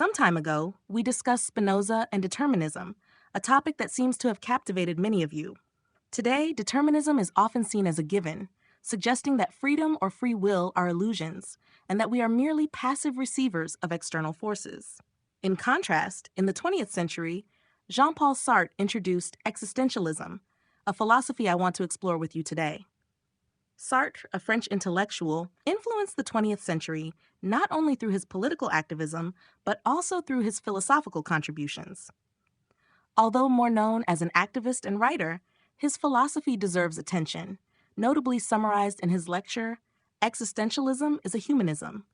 Some time ago, we discussed Spinoza and determinism, a topic that seems to have captivated many of you. Today, determinism is often seen as a given, suggesting that freedom or free will are illusions, and that we are merely passive receivers of external forces. In contrast, in the 20th century, Jean-Paul Sartre introduced existentialism, a philosophy I want to explore with you today. Sartre, a French intellectual, influenced the 20th century not only through his political activism, but also through his philosophical contributions. Although more known as an activist and writer, his philosophy deserves attention, notably summarized in his lecture, Existentialism is a Humanism.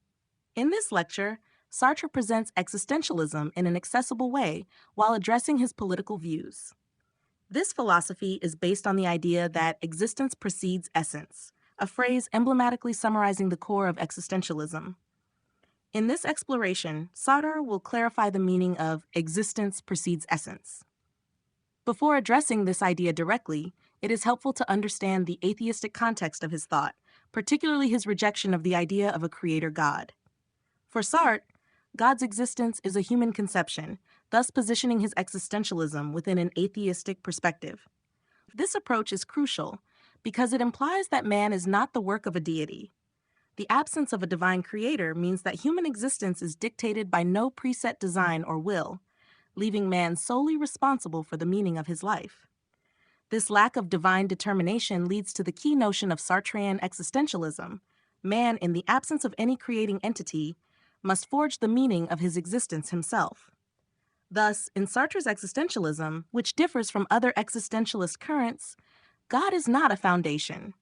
In this lecture, Sartre presents existentialism in an accessible way while addressing his political views. This philosophy is based on the idea that existence precedes essence, a phrase emblematically summarizing the core of existentialism. In this exploration, Sartre will clarify the meaning of existence precedes essence. Before addressing this idea directly, it is helpful to understand the atheistic context of his thought, particularly his rejection of the idea of a creator God. For Sartre, God's existence is a human conception, thus positioning his existentialism within an atheistic perspective. This approach is crucial because it implies that man is not the work of a deity. The absence of a divine creator means that human existence is dictated by no preset design or will, leaving man solely responsible for the meaning of his life. This lack of divine determination leads to the key notion of Sartrean existentialism. Man, in the absence of any creating entity, must forge the meaning of his existence himself. Thus, in Sartre's existentialism, which differs from other existentialist currents, God is not a foundation.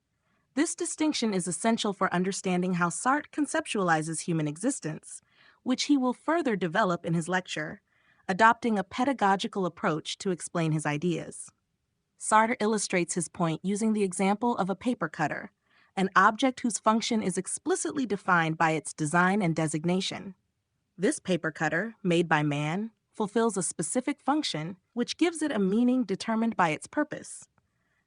This distinction is essential for understanding how Sartre conceptualizes human existence, which he will further develop in his lecture, adopting a pedagogical approach to explain his ideas. Sartre illustrates his point using the example of a paper cutter, an object whose function is explicitly defined by its design and designation. This paper cutter, made by man, fulfills a specific function which gives it a meaning determined by its purpose.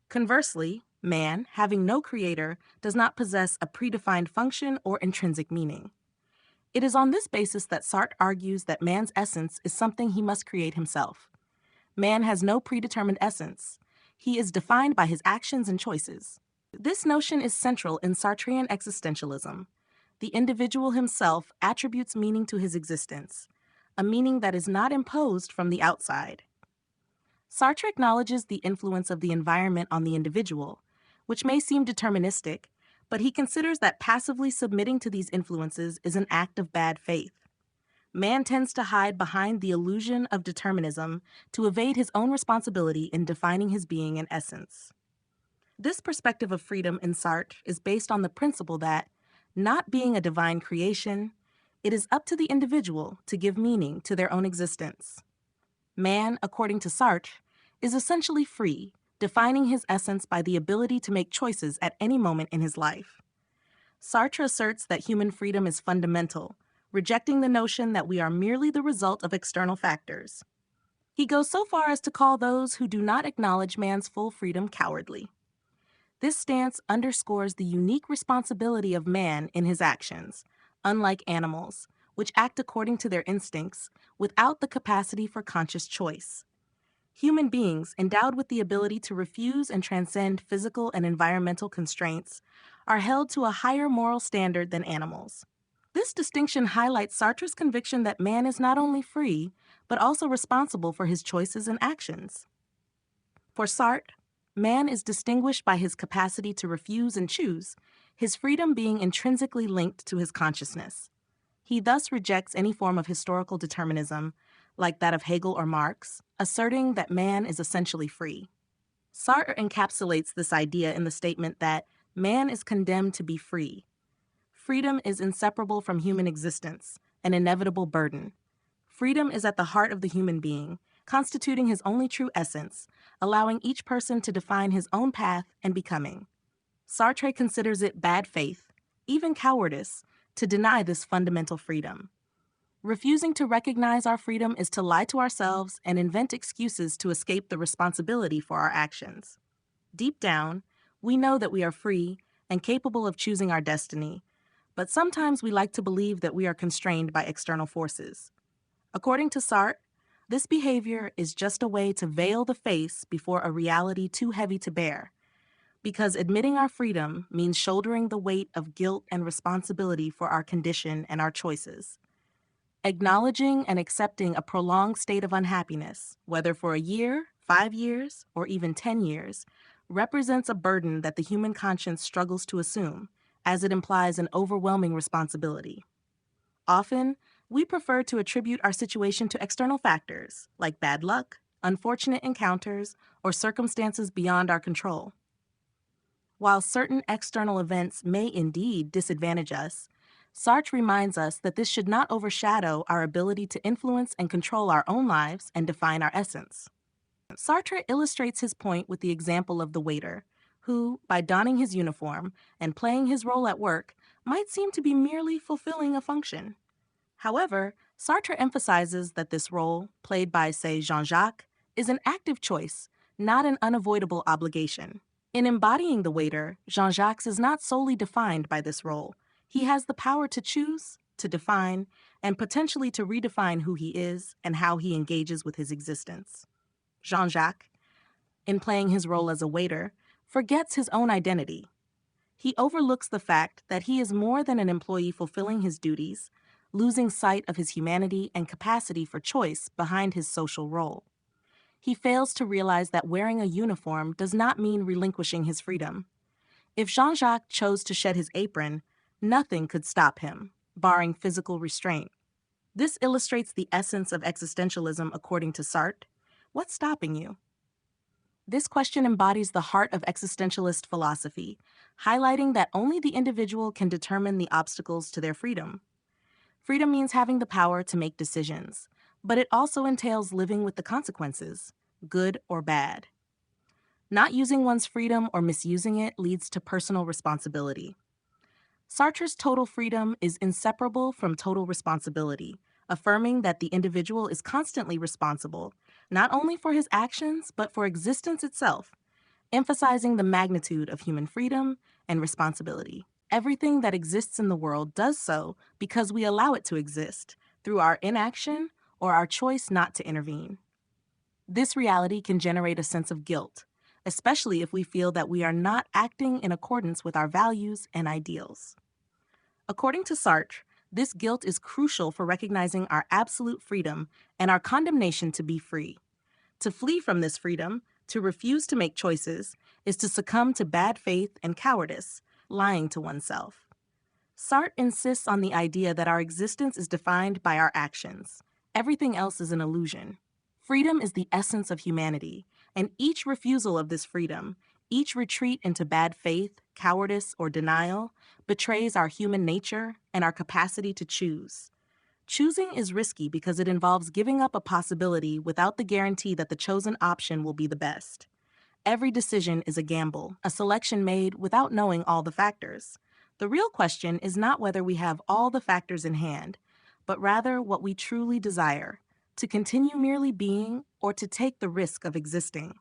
Conversely, man, having no creator, does not possess a predefined function or intrinsic meaning. It is on this basis that Sartre argues that man's essence is something he must create himself. Man has no predetermined essence. He is defined by his actions and choices. This notion is central in Sartrean existentialism. The individual himself attributes meaning to his existence, a meaning that is not imposed from the outside. Sartre acknowledges the influence of the environment on the individual, which may seem deterministic, but he considers that passively submitting to these influences is an act of bad faith. Man tends to hide behind the illusion of determinism to evade his own responsibility in defining his being and essence. This perspective of freedom in Sartre is based on the principle that, not being a divine creation, it is up to the individual to give meaning to their own existence. Man, according to Sartre, is essentially free, defining his essence by the ability to make choices at any moment in his life. Sartre asserts that human freedom is fundamental, rejecting the notion that we are merely the result of external factors. He goes so far as to call those who do not acknowledge man's full freedom cowardly. This stance underscores the unique responsibility of man in his actions, unlike animals, which act according to their instincts without the capacity for conscious choice. Human beings, endowed with the ability to refuse and transcend physical and environmental constraints, are held to a higher moral standard than animals. This distinction highlights Sartre's conviction that man is not only free, but also responsible for his choices and actions. For Sartre, man is distinguished by his capacity to refuse and choose, his freedom being intrinsically linked to his consciousness. He thus rejects any form of historical determinism, like that of Hegel or Marx, asserting that man is essentially free. Sartre encapsulates this idea in the statement that man is condemned to be free. Freedom is inseparable from human existence, an inevitable burden. Freedom is at the heart of the human being, constituting his only true essence, allowing each person to define his own path and becoming. Sartre considers it bad faith, even cowardice, to deny this fundamental freedom. Refusing to recognize our freedom is to lie to ourselves and invent excuses to escape the responsibility for our actions. Deep down, we know that we are free and capable of choosing our destiny, but sometimes we like to believe that we are constrained by external forces. According to Sartre, this behavior is just a way to veil the face before a reality too heavy to bear, because admitting our freedom means shouldering the weight of guilt and responsibility for our condition and our choices. Acknowledging and accepting a prolonged state of unhappiness, whether for a year, 5 years, or even 10 years, represents a burden that the human conscience struggles to assume, as it implies an overwhelming responsibility. Often, we prefer to attribute our situation to external factors, like bad luck, unfortunate encounters, or circumstances beyond our control. While certain external events may indeed disadvantage us, Sartre reminds us that this should not overshadow our ability to influence and control our own lives and define our essence. Sartre illustrates his point with the example of the waiter, who, by donning his uniform and playing his role at work, might seem to be merely fulfilling a function. However, Sartre emphasizes that this role, played by, say, Jean-Jacques, is an active choice, not an unavoidable obligation. In embodying the waiter, Jean-Jacques is not solely defined by this role. He has the power to choose, to define, and potentially to redefine who he is and how he engages with his existence. Jean-Jacques, in playing his role as a waiter, forgets his own identity. He overlooks the fact that he is more than an employee fulfilling his duties, losing sight of his humanity and capacity for choice behind his social role. He fails to realize that wearing a uniform does not mean relinquishing his freedom. If Jean-Jacques chose to shed his apron, nothing could stop him, barring physical restraint. This illustrates the essence of existentialism according to Sartre. What's stopping you? This question embodies the heart of existentialist philosophy, highlighting that only the individual can determine the obstacles to their freedom. Freedom means having the power to make decisions, but it also entails living with the consequences, good or bad. Not using one's freedom or misusing it leads to personal responsibility. Sartre's total freedom is inseparable from total responsibility, affirming that the individual is constantly responsible, not only for his actions, but for existence itself, emphasizing the magnitude of human freedom and responsibility. Everything that exists in the world does so because we allow it to exist, through our inaction or our choice not to intervene. This reality can generate a sense of guilt, especially if we feel that we are not acting in accordance with our values and ideals. According to Sartre, this guilt is crucial for recognizing our absolute freedom and our condemnation to be free. To flee from this freedom, to refuse to make choices, is to succumb to bad faith and cowardice, lying to oneself. Sartre insists on the idea that our existence is defined by our actions. Everything else is an illusion. Freedom is the essence of humanity, and each refusal of this freedom, each retreat into bad faith, cowardice, or denial, betrays our human nature and our capacity to choose. Choosing is risky because it involves giving up a possibility without the guarantee that the chosen option will be the best. Every decision is a gamble, a selection made without knowing all the factors. The real question is not whether we have all the factors in hand, but rather what we truly desire, to continue merely being or to take the risk of existing.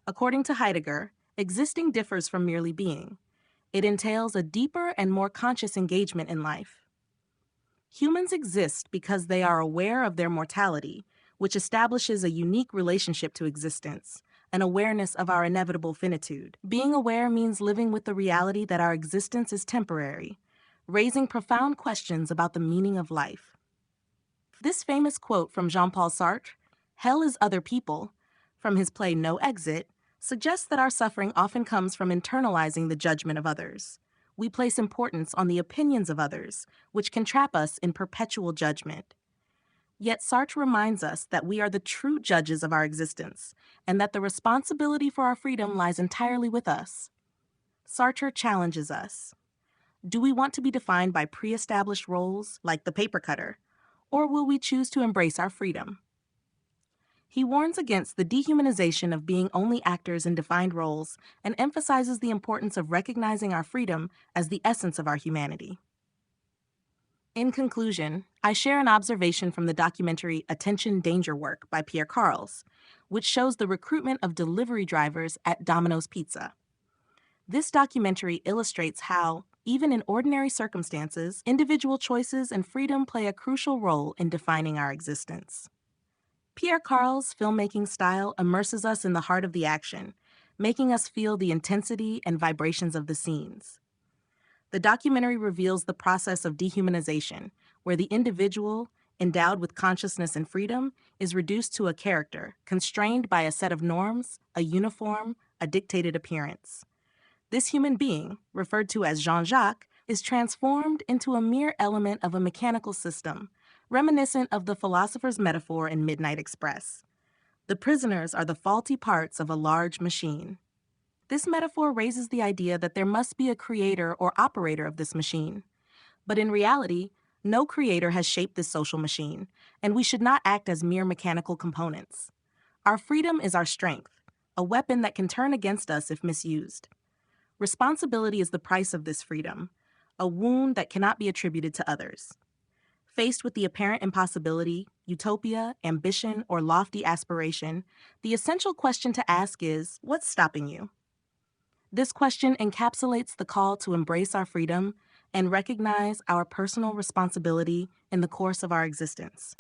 According to Heidegger, existing differs from merely being. It entails a deeper and more conscious engagement in life. Humans exist because they are aware of their mortality, which establishes a unique relationship to existence, an awareness of our inevitable finitude. Being aware means living with the reality that our existence is temporary, raising profound questions about the meaning of life. This famous quote from Jean-Paul Sartre, "Hell is other people," from his play No Exit, suggests that our suffering often comes from internalizing the judgment of others. We place importance on the opinions of others, which can trap us in perpetual judgment. Yet Sartre reminds us that we are the true judges of our existence, and that the responsibility for our freedom lies entirely with us. Sartre challenges us. Do we want to be defined by pre-established roles, like the paper cutter, or will we choose to embrace our freedom? He warns against the dehumanization of being only actors in defined roles and emphasizes the importance of recognizing our freedom as the essence of our humanity. In conclusion, I share an observation from the documentary Attention Danger Work by Pierre Carles, which shows the recruitment of delivery drivers at Domino's Pizza. This documentary illustrates how, Even in ordinary circumstances, individual choices and freedom play a crucial role in defining our existence. Pierre Carl's filmmaking style immerses us in the heart of the action, making us feel the intensity and vibrations of the scenes. The documentary reveals the process of dehumanization, where the individual, endowed with consciousness and freedom, is reduced to a character, constrained by a set of norms, a uniform, a dictated appearance. This human being, referred to as Jean-Jacques, is transformed into a mere element of a mechanical system, reminiscent of the philosopher's metaphor in Midnight Express. The prisoners are the faulty parts of a large machine. This metaphor raises the idea that there must be a creator or operator of this machine. But in reality, no creator has shaped this social machine, and we should not act as mere mechanical components. Our freedom is our strength, a weapon that can turn against us if misused. Responsibility is the price of this freedom, a wound that cannot be attributed to others. Faced with the apparent impossibility, utopia, ambition, or lofty aspiration, the essential question to ask is, what's stopping you? This question encapsulates the call to embrace our freedom and recognize our personal responsibility in the course of our existence.